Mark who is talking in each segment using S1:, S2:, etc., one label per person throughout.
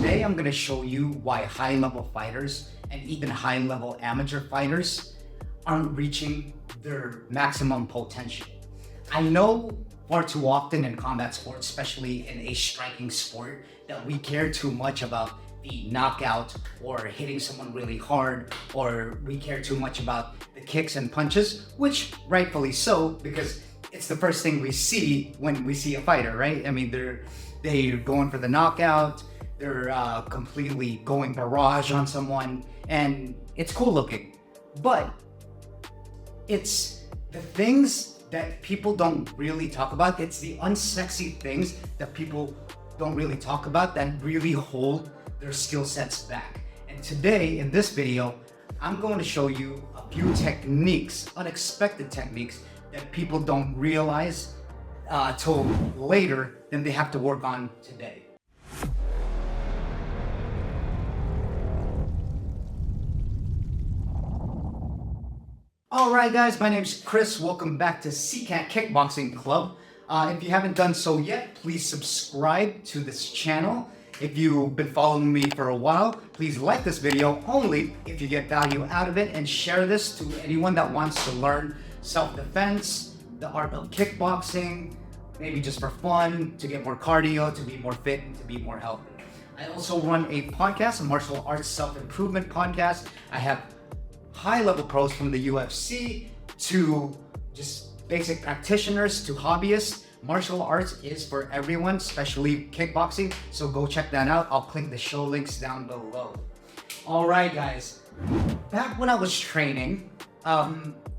S1: today I'm going to show you why high-level fighters and even high-level amateur fighters aren't reaching their maximum potential. I know far too often in combat sports, especially in a striking sport, that we care too much about the knockout or hitting someone really hard, or we care too much about the kicks and punches, which rightfully so, because it's the first thing we see when we see a fighter, right? I mean, they're going for the knockout, they're completely going barrage on someone, and it's cool looking. But it's the things that people don't really talk about. It's the unsexy things that people don't really talk about that really hold their skill sets back. And today in this video, I'm going to show you a few techniques, unexpected techniques that people don't realize till later, then they have to work on today. Alright guys, my name's Chris. Welcome back to Sicat Kickboxing Club. If you haven't done so yet, please subscribe to this channel. If you've been following me for a while, please like this video only if you get value out of it, and share this to anyone that wants to learn self-defense, the art of kickboxing, maybe just for fun, to get more cardio, to be more fit, and to be more healthy. I also run a podcast, a martial arts self-improvement podcast. I have high-level pros from the UFC to just basic practitioners to hobbyists. Martial arts is for everyone, especially kickboxing, so go check that out. I'll click the show links down below. Alright guys, back when I was training,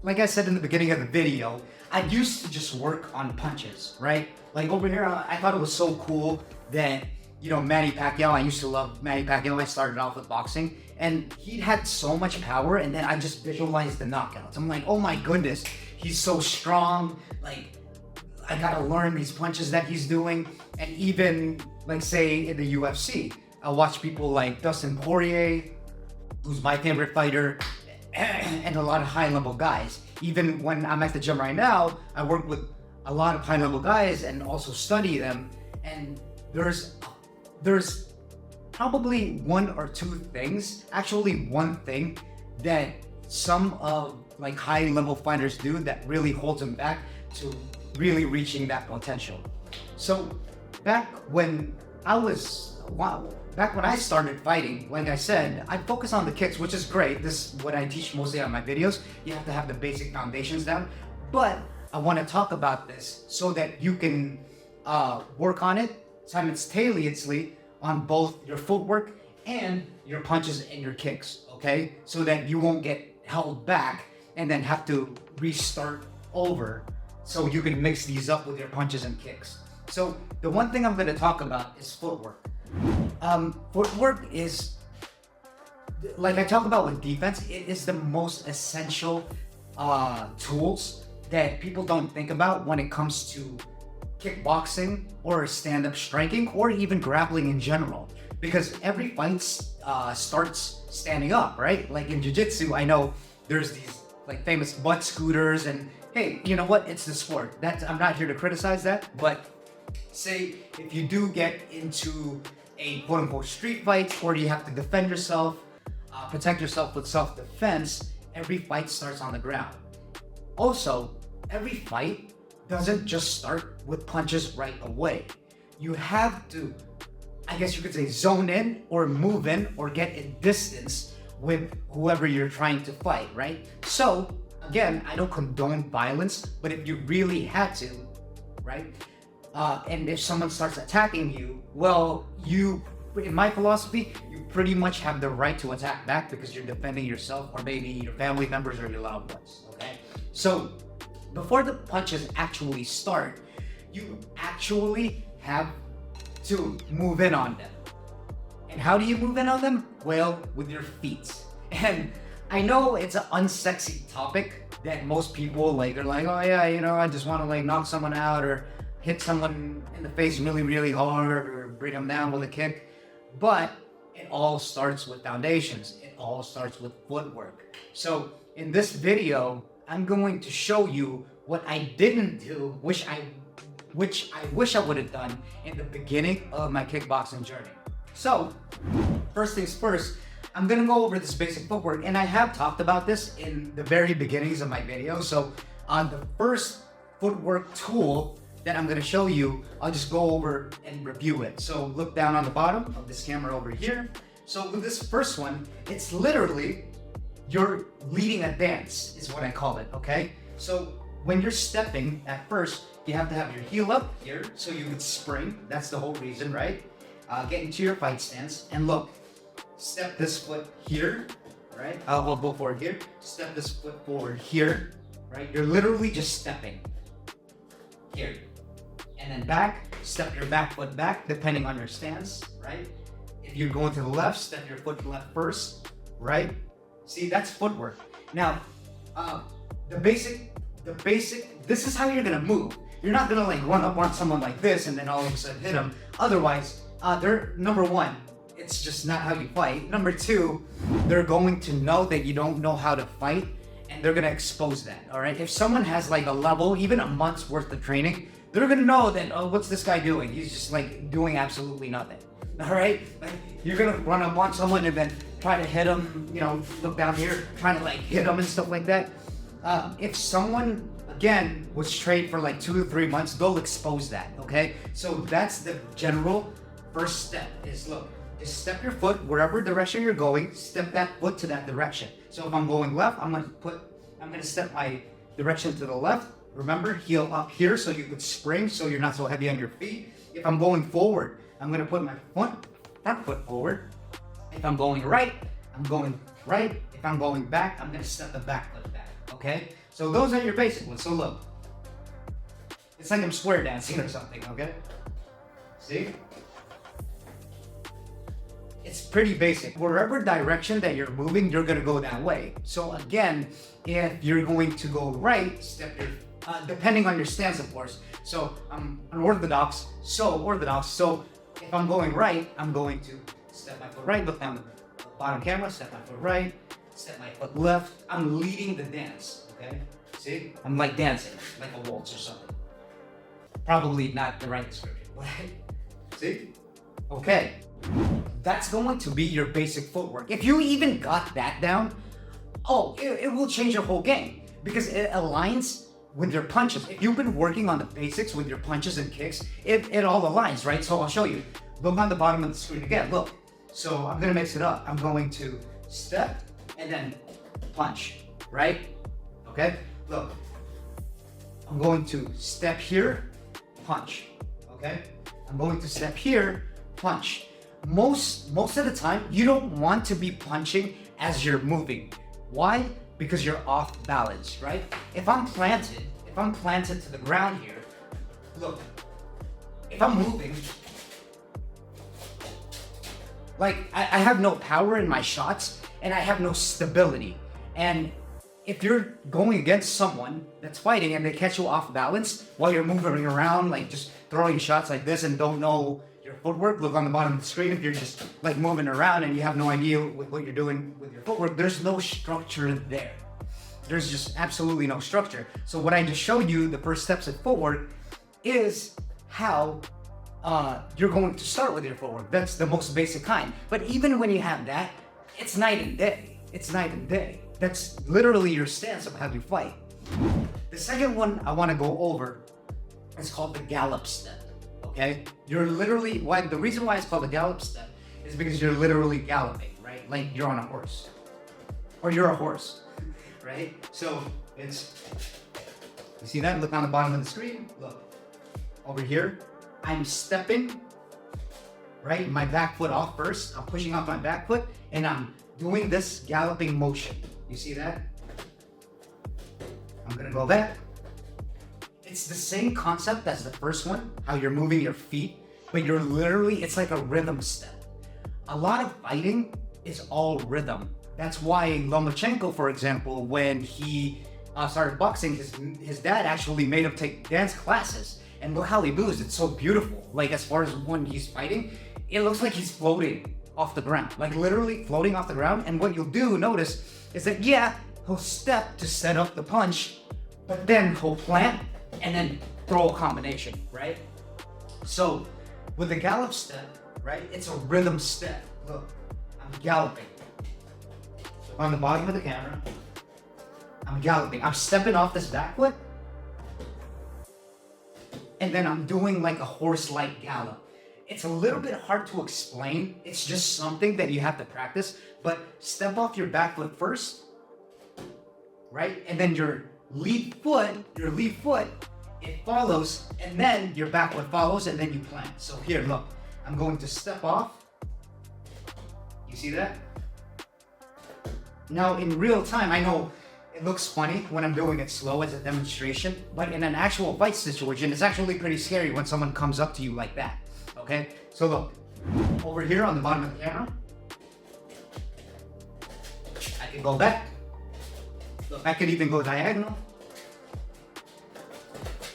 S1: like I said in the beginning of the video, I used to just work on punches, right? Like over here, I thought it was so cool that, you know, Manny Pacquiao, I used to love Manny Pacquiao. I started off with boxing, and he had so much power, and then I just visualized the knockouts. I'm like, oh my goodness, he's so strong, like, I gotta learn these punches that he's doing. And even, like, say in the UFC, I'll watch people like Dustin Poirier, who's my favorite fighter, and a lot of high-level guys. Even when I'm at the gym right now, I work with a lot of high-level guys and also study them. And there's probably one or two things, actually one thing, that some of like high-level fighters do that really holds them back to really reaching that potential. So back when I started fighting, like I said, I focus on the kicks, which is great. This is what I teach mostly on my videos. You have to have the basic foundations down, but I want to talk about this so that you can work on it simultaneously on both your footwork and your punches and your kicks, okay? So that you won't get held back and then have to restart over, so you can mix these up with your punches and kicks. So the one thing I'm going to talk about is footwork. Footwork is, like I talk about with defense, it is the most essential tools that people don't think about when it comes to kickboxing or stand-up striking or even grappling in general. Because every fight starts standing up, right? Like in jiu-jitsu, I know there's these like famous butt scooters, and hey, you know what? It's the sport. I'm not here to criticize that, but say if you do get into a quote-unquote street fight, or you have to defend yourself, protect yourself with self-defense, every fight starts on the ground. Also, every fight doesn't just start with punches right away. You have to, I guess you could say, zone in or move in or get in distance with whoever you're trying to fight, right? So again, I don't condone violence, but if you really had to, right? And if someone starts attacking you, well, in my philosophy, you pretty much have the right to attack back because you're defending yourself or maybe your family members or your loved ones, okay? So before the punches actually start, you actually have to move in on them. And how do you move in on them? Well, with your feet. And I know it's an unsexy topic that most people like, they're like, oh yeah, you know, I just want to like knock someone out or hit someone in the face really, really hard or bring them down with a kick. But it all starts with foundations. It all starts with footwork. So in this video, I'm going to show you what I didn't do, which I wish I would have done in the beginning of my kickboxing journey. So first things first, I'm gonna go over this basic footwork, and I have talked about this in the very beginnings of my video. So on the first footwork tool that I'm gonna show you, I'll just go over and review it. So look down on the bottom of this camera over here. So with this first one, it's literally you're leading a dance is what I call it, okay? So when you're stepping at first, you have to have your heel up here so you can spring. That's the whole reason, right? Get into your fight stance and look, step this foot here, right? We'll go forward here. Step this foot forward here, right? You're literally just stepping here. And then back, step your back foot back depending on your stance, right? If you're going to the left, step your foot left first, right? See, that's footwork. Now, the basic, this is how you're gonna move. You're not gonna like run up on someone like this and then all of a sudden hit them. Otherwise, they're, number one, it's just not how you fight. Number two, they're going to know that you don't know how to fight and they're gonna expose that, all right? If someone has like a level, even a month's worth of training, they're gonna know that, oh, what's this guy doing? He's just like doing absolutely nothing, all right? Like, you're gonna run up on someone and then try to hit them, you know, look down here, trying to like hit them and stuff like that. If someone, again, was trained for like 2 to 3 months, they'll expose that, okay? So that's the general first step is look, just step your foot wherever direction you're going, step that foot to that direction. So if I'm going left, I'm gonna step my direction to the left. Remember, heel up here so you could spring so you're not so heavy on your feet. If I'm going forward, I'm gonna put my front foot forward. If I'm going right, I'm going right. If I'm going back, I'm gonna step the back foot back, okay? So those are your basic ones. So look, it's like I'm square dancing or something, okay? See? It's pretty basic. Wherever direction that you're moving, you're gonna go that way. So again, if you're going to go right, step your, depending on your stance, of course. So I'm unorthodox, so orthodox. So if I'm going right, I'm going to step my foot right, look down the bottom camera, step my foot right, step my foot left. I'm leading the dance, okay? See? I'm like dancing, like a waltz or something. Probably not the right description, but see? Okay. That's going to be your basic footwork. If you even got that down, oh, it will change your whole game because it aligns with your punches. If you've been working on the basics with your punches and kicks, it all aligns, right? So I'll show you. Look on the bottom of the screen again, look. So I'm gonna mix it up. I'm going to step and then punch, right? Okay, look. I'm going to step here, punch, okay? I'm going to step here, punch. Most of the time, you don't want to be punching as you're moving. Why? Because you're off balance, right? If I'm planted to the ground here, look, if I'm moving, like I have no power in my shots and I have no stability. And if you're going against someone that's fighting and they catch you off balance while you're moving around, like just throwing shots like this and don't know your footwork, look on the bottom of the screen. If you're just like moving around and you have no idea what you're doing with your footwork, there's no structure there. There's just absolutely no structure. So what I just showed you, the first steps of footwork, is how you're going to start with your footwork. That's the most basic kind. But even when you have that, it's night and day. It's night and day. That's literally your stance of how you fight. The second one I want to go over is called the gallop step. Okay, you're literally, the reason why it's called a gallop step is because you're literally galloping, right? Like you're on a horse, or you're a horse, right? So it's, you see that? Look on the bottom of the screen. Look over here. I'm stepping, right? My back foot off first. I'm pushing off my back foot, and I'm doing this galloping motion. You see that? I'm gonna go back. It's the same concept as the first one, how you're moving your feet, but you're literally, it's like a rhythm step. A lot of fighting is all rhythm. That's why Lomachenko, for example, when he started boxing, his dad actually made him take dance classes. And look how he moves, it's so beautiful. Like as far as when he's fighting, it looks like he's floating off the ground, like literally floating off the ground. And what you'll do, notice, is that yeah, he'll step to set up the punch, but then he'll plant and then throw a combination, right? So with the gallop step, right, it's a rhythm step. Look, I'm galloping. On the bottom of the camera, I'm galloping. I'm stepping off this back foot, and then I'm doing like a horse-like gallop. It's a little bit hard to explain. It's just something that you have to practice. But step off your back foot first, right? And then your lead foot, it follows, and then your back foot follows, and then you plant. So here, look, I'm going to step off. You see that? Now in real time, I know it looks funny when I'm doing it slow as a demonstration, but in an actual fight situation, it's actually pretty scary when someone comes up to you like that. Okay, so look, over here on the bottom of the camera, I can go back. Look, I could even go diagonal.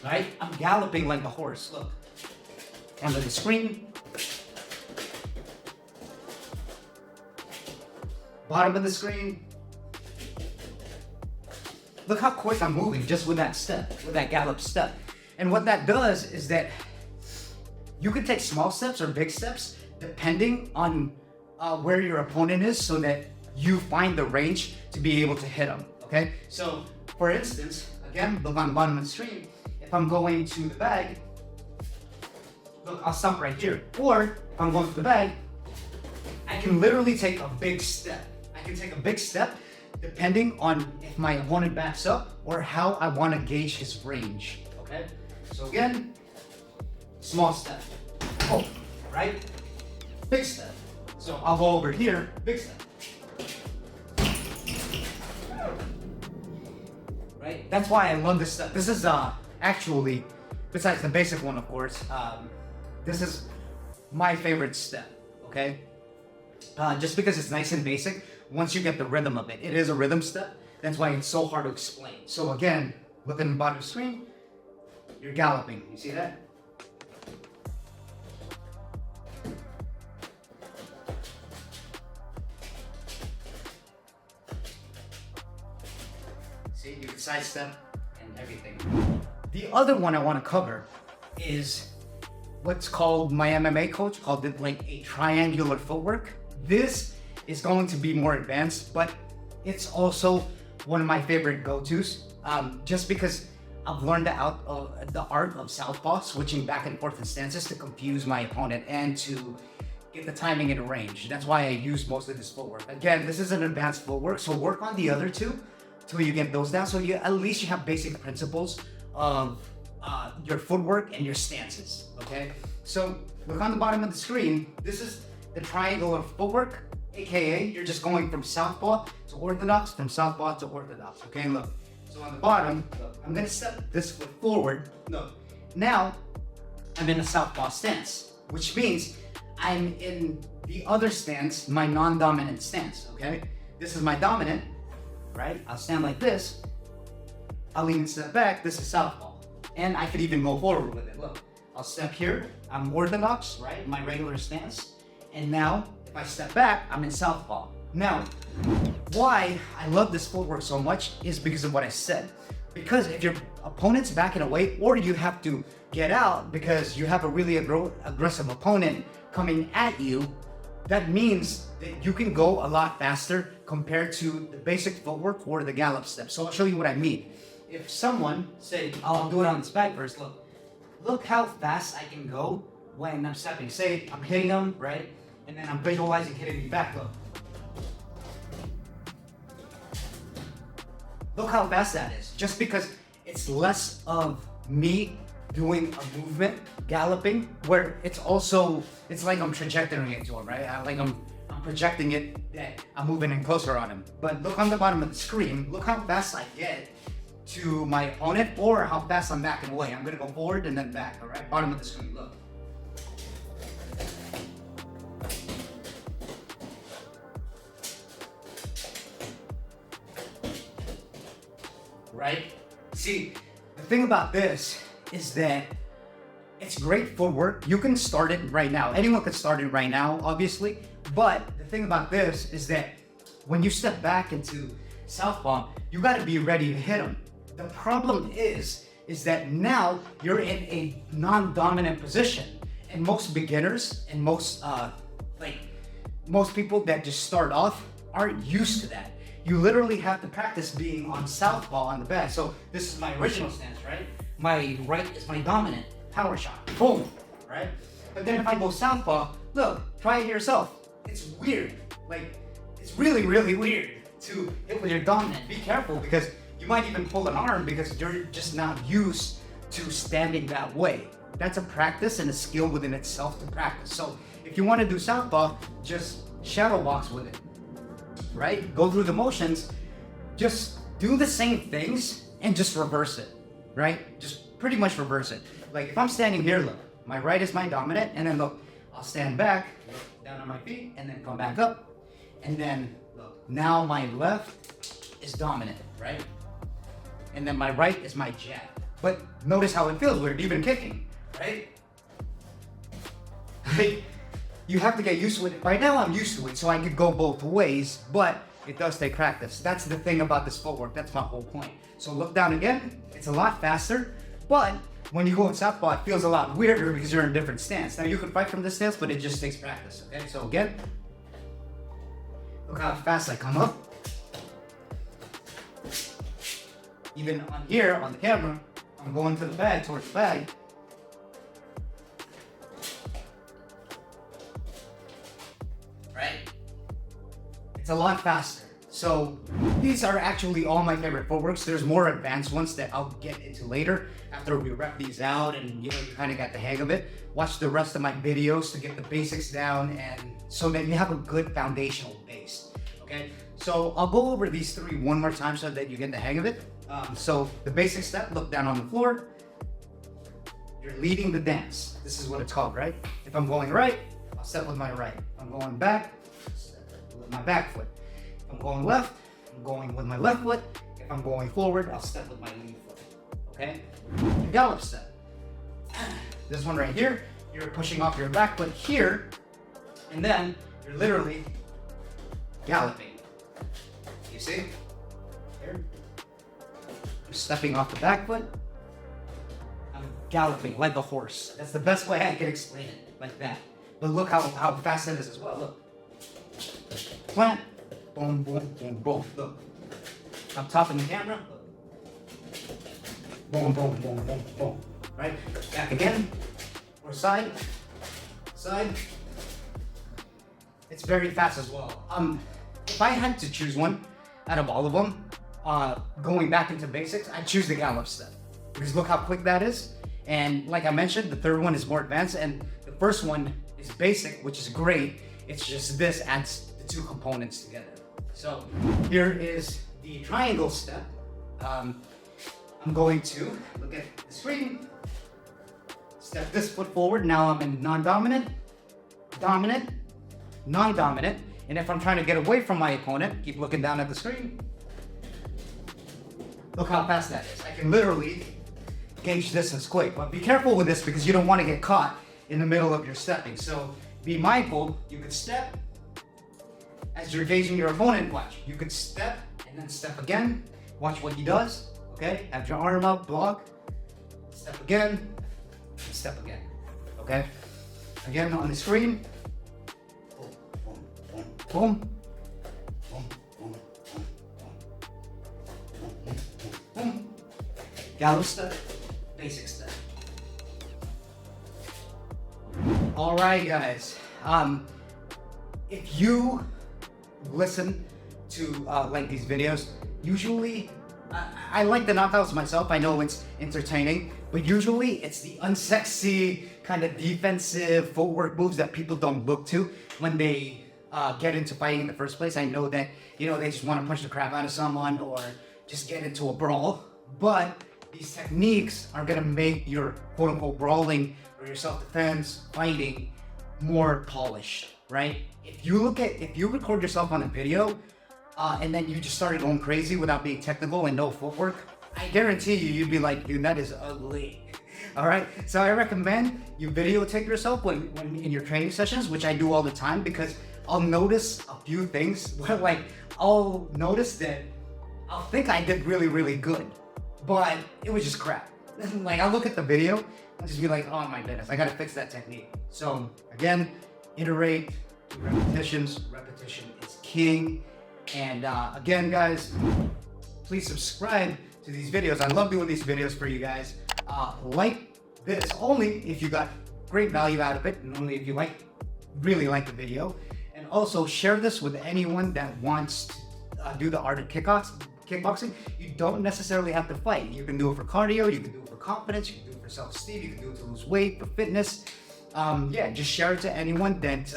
S1: Right? I'm galloping like a horse. Look, under the screen. Bottom of the screen. Look how quick I'm moving just with that step, with that gallop step. And what that does is that you can take small steps or big steps depending on where your opponent is so that you find the range to be able to hit them, okay? So, for instance, again, look on the bottom of the screen. If I'm going to the bag, look, I'll stop right here. Or, if I'm going to the bag, I can literally take a big step. I can take a big step depending on if my opponent backs up or how I want to gauge his range, okay? So again, small step. Oh, right? Big step. So I'll go over here, big step. Right? That's why I love this step. This is actually, besides the basic one, of course, this is my favorite step, okay? Just because it's nice and basic, once you get the rhythm of it, it is a rhythm step. That's why it's so hard to explain. So again, look in the bottom of the screen, you're galloping. You see that? See, you can sidestep and everything. The other one I want to cover is what's called, my MMA coach called it like a triangular footwork. This is going to be more advanced, but it's also one of my favorite go-tos, just because I've learned the art of southpaw, switching back and forth in stances to confuse my opponent and to get the timing and range. That's why I use most of this footwork. Again, this is an advanced footwork, so work on the other two till you get those down, so at least you have basic principles of your footwork and your stances, okay? So look on the bottom of the screen. This is the triangular footwork, aka you're just going from southpaw to orthodox, from southpaw to orthodox, okay? Look, so on the bottom, look, I'm gonna step this foot forward. Look, now I'm in a southpaw stance, which means I'm in the other stance, my non-dominant stance, okay? This is my dominant, right? I'll stand like this. I'll even step back. This is southpaw. And I could even go forward with it. Look, I'll step here. I'm orthodox, right? My regular stance. And now, if I step back, I'm in southpaw. Now, why I love this footwork so much is because of what I said. Because if your opponent's backing away, or you have to get out because you have a really aggressive opponent coming at you, that means that you can go a lot faster compared to the basic footwork or the gallop step. So I'll show you what I mean. If someone, say, I'll do it on this back first, look how fast I can go when I'm stepping. Say I'm hitting them, right? And then I'm visualizing hitting the back, Look how fast that is. Just because it's less of me doing a movement, galloping, where it's like I'm trajectorying it to him, right? I'm projecting it that I'm moving in closer on him. But look on the bottom of the screen, look how fast I get to my opponent or how fast I'm backing away. I'm gonna go forward and then back, all right? Bottom of the screen, look. Right? See, the thing about this is that it's great footwork. You can start it right now. Anyone can start it right now, obviously. But the thing about this is that when you step back into southpaw, you gotta be ready to hit them. The problem is that now you're in a non-dominant position. And most beginners and most most people that just start off aren't used to that. You literally have to practice being on southpaw on the back. So this is my original stance, right? My right is my dominant power shot. Boom, right? But then if I go southpaw, look, try it yourself. It's weird. Like, it's really, really weird to hit with your dominant. Be careful because you might even pull an arm because you're just not used to standing that way. That's a practice and a skill within itself to practice. So if you want to do southpaw, just shadow box with it, right? Go through the motions, just do the same things and just reverse it, right? Just pretty much reverse it. Like if I'm standing here, look, my right is my dominant, and then look, I'll stand back, look down on my feet, and then come back up. And then look, now my left is dominant, right? And then my right is my jab. But notice how it feels weird, even kicking, right? Like, you have to get used to it. Right now I'm used to it, so I could go both ways, but it does take practice. That's the thing about this footwork, that's my whole point. So look down again, it's a lot faster, but when you go in southpaw, it feels a lot weirder because you're in a different stance. Now you can fight from this stance, but it just takes practice, okay? So again, look how fast I come up. Even on here, on the camera, I'm going to the bag, towards the bag. Right? It's a lot faster. So these are actually all my favorite footworks. There's more advanced ones that I'll get into later after we rep these out and you kind of got the hang of it. Watch the rest of my videos to get the basics down and so that you have a good foundational base. Okay, so I'll go over these three one more time so that you get the hang of it. So the basic step, look down on the floor. You're leading the dance. This is what it's called, right? If I'm going right, I'll step with my right. If I'm going back, step with my back foot. If I'm going left, I'm going with my left foot. If I'm going forward, I'll step with my lead foot. Okay? Gallop step. This one right here, you're pushing off your back foot here, and then you're literally galloping. You see? Here. I'm stepping off the back foot. I'm galloping like a horse. That's the best way I can explain it, like that. But look how fast it is as well. Look. Plant. Boom, boom, boom, boom. Look. I'm topping the camera. Look. Boom, boom, boom, boom, boom. Right? Back again. Or side. Side. It's very fast as well. If I had to choose one out of all of them, going back into basics, I'd choose the gallop step. Because look how quick that is. And like I mentioned, the third one is more advanced, and the first one is basic, which is great. It's just this adds the two components together. So here is the triangle step. I'm going to look at the screen, step this foot forward. Now I'm in non-dominant, dominant, non-dominant. And if I'm trying to get away from my opponent, keep looking down at the screen. Look how fast that is. I can literally gauge distance quick. But be careful with this because you don't want to get caught in the middle of your stepping. So be mindful. You could step as you're gauging your opponent. Watch. You could step and then step again. Watch what he does. Okay? Have your arm up, block. Step again. Step again. Okay? Again on the screen. Boom. Boom. Boom. Boom. Boom. Gallop step. Basic step. All right, guys. If you listen to like these videos, usually I like the knockouts myself. I know it's entertaining, but usually it's the unsexy kind of defensive footwork moves that people don't look to when they get into fighting in the first place. I know that, you know, they just want to punch the crap out of someone or just get into a brawl, but these techniques are going to make your quote-unquote brawling or your self-defense fighting more polished, right? If you record yourself on a video and then you just started going crazy without being technical and no footwork, I guarantee you'd be like, dude, that is ugly. All right, so I recommend you videotape yourself when in your training sessions, which I do all the time, because I'll notice a few things where, like, I'll notice that I'll think I did really, really good, but it was just crap. Like, I'll look at the video, I'll just be like, oh my goodness, I gotta fix that technique. So again, iterate, do repetitions. Repetition is king. And again, guys, please subscribe to these videos. I love doing these videos for you guys. Like this only if you got great value out of it, and only if you really like the video. And also share this with anyone that wants to do the art of kickboxing. You don't necessarily have to fight. You can do it for cardio, you can do it for confidence, you can do it for self-esteem, you can do it to lose weight, for fitness. Yeah, just share it to anyone that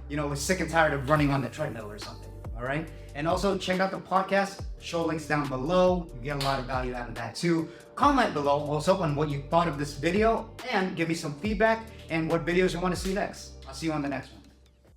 S1: is sick and tired of running on the treadmill or something. All right. And also check out the podcast. Show links down below. You get a lot of value out of that too. Comment below also on what you thought of this video and give me some feedback and what videos you want to see next. I'll see you on the next one.